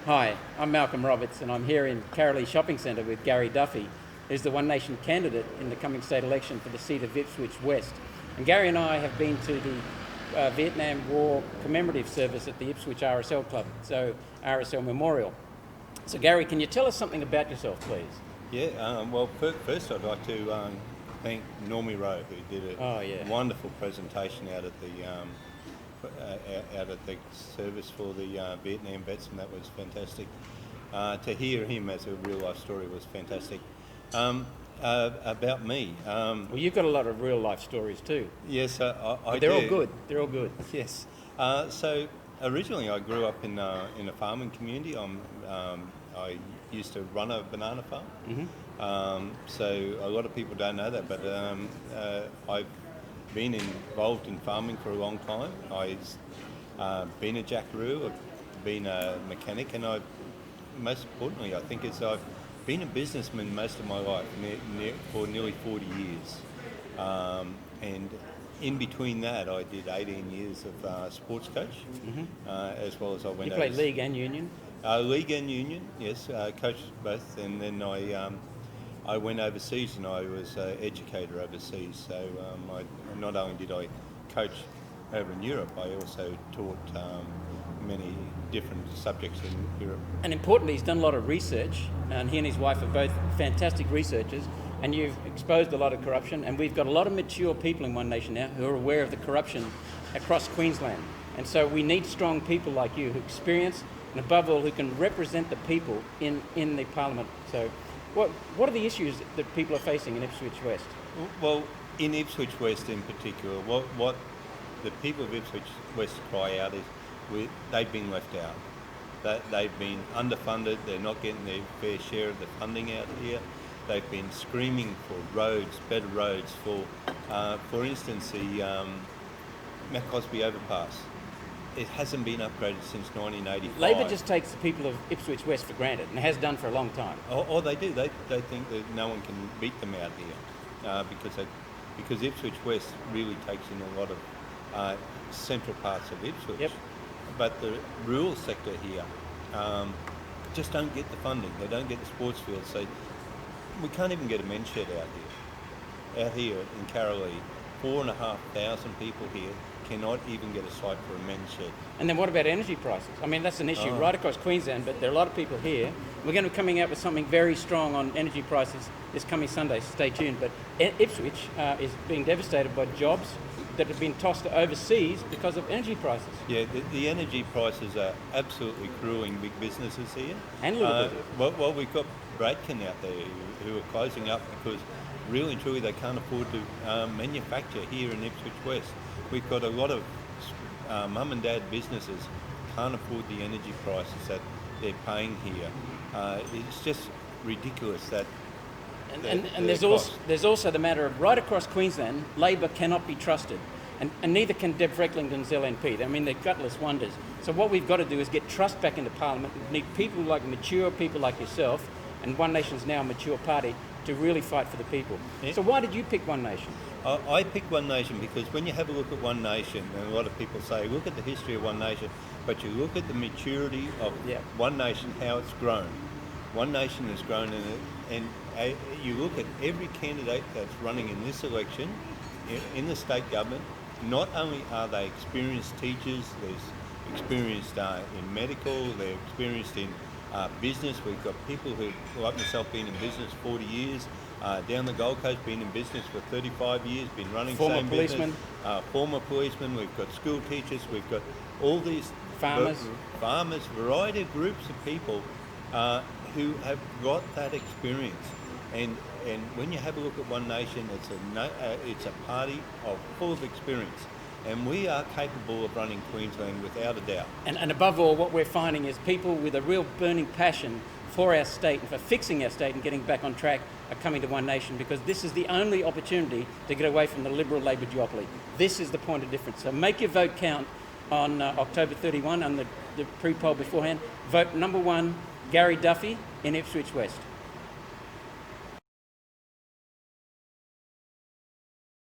Hi, I'm Malcolm Roberts and I'm here in Carolee Shopping Centre with Gary Duffy, who's the One Nation candidate in the coming state election for the seat of Ipswich West. And Gary and I have been to the Vietnam War commemorative service at the Ipswich RSL Club, so RSL Memorial. So Gary, can you tell us something about yourself, please? Yeah, well, first I'd like to thank Normie Rowe, who did a wonderful presentation out at the service for the Vietnam vets, and that was fantastic. To hear him as a real life story was fantastic. About me. Well, you've got a lot of real life stories too. Yes, I they're do. all good. They're all good. Yes. So originally I grew up in a farming community. I used to run a banana farm. Mm-hmm. So a lot of people don't know that, but I've been involved in farming for a long time. I've been a jackaroo, I've been a mechanic, and most importantly, I think I've been a businessman most of my life, for nearly 40 years. And in between that, I did 18 years of sports coach, as well as I went. You played league and union? League and union, yes, coached both, and then I went overseas and I was an educator overseas. So not only did I coach over in Europe, I also taught many different subjects in Europe. And importantly, he's done a lot of research, and he and his wife are both fantastic researchers, and you've exposed a lot of corruption, and we've got a lot of mature people in One Nation now who are aware of the corruption across Queensland. And so we need strong people like you who experience, and above all, who can represent the people in the Parliament. So what are the issues that people are facing in Ipswich West? Well, in Ipswich West in particular, what the people of Ipswich West cry out is they've been left out. They've been underfunded, they're not getting their fair share of the funding out here. They've been screaming for roads, better roads, for instance, the Matt Cosby overpass. It hasn't been upgraded since 1985. Labor just takes the people of Ipswich West for granted, and has done for a long time. Oh, they do. They think that no one can beat them out here, because Ipswich West really takes in a lot of central parts of Ipswich. Yep. But the rural sector here just don't get the funding. They don't get the sports fields. So we can't even get a men's shed out here. Out here in Carolee, 4,500 people here cannot even get a site for a men's shed. And then what about energy prices? I mean, that's an issue right across Queensland, but there are a lot of people here. We're going to be coming out with something very strong on energy prices this coming Sunday, so stay tuned. But Ipswich is being devastated by jobs that have been tossed overseas because of energy prices. Yeah, the energy prices are absolutely cruelling big businesses here. And little businesses. Well, we've got Bradkin out there who are closing up because really and truly they can't afford to manufacture here in Ipswich West. We've got a lot of mum and dad businesses can't afford the energy prices that they're paying here. It's just ridiculous that. And there's also the matter of right across Queensland, Labor cannot be trusted, and neither can Deb Frecklington's LNP. I mean, they're gutless wonders. So what we've got to do is get trust back into Parliament. We need people like mature people like yourself, and One Nation's now a mature party, to really fight for the people. Yeah. So why did you pick One Nation? I picked One Nation because when you have a look at One Nation, and a lot of people say, look at the history of One Nation, but you look at the maturity of One Nation, how it's grown. One Nation has grown and you look at every candidate that's running in this election, in the state government, not only are they experienced teachers, they're experienced in medical, they're experienced in business. We've got people who, like myself, been in business 40 years, down the Gold Coast, been in business for 35 years, been running former same policemen. business. Former policemen, we've got school teachers, we've got all these farmers, variety of groups of people who have got that experience. And when you have a look at One Nation, it's a party full of experience. And we are capable of running Queensland without a doubt. And above all, what we're finding is people with a real burning passion for our state and for fixing our state and getting back on track are coming to One Nation, because this is the only opportunity to get away from the Liberal Labor duopoly. This is the point of difference. So make your vote count on October 31 on the pre-poll beforehand. Vote number 1, Gary Duffy in Ipswich West.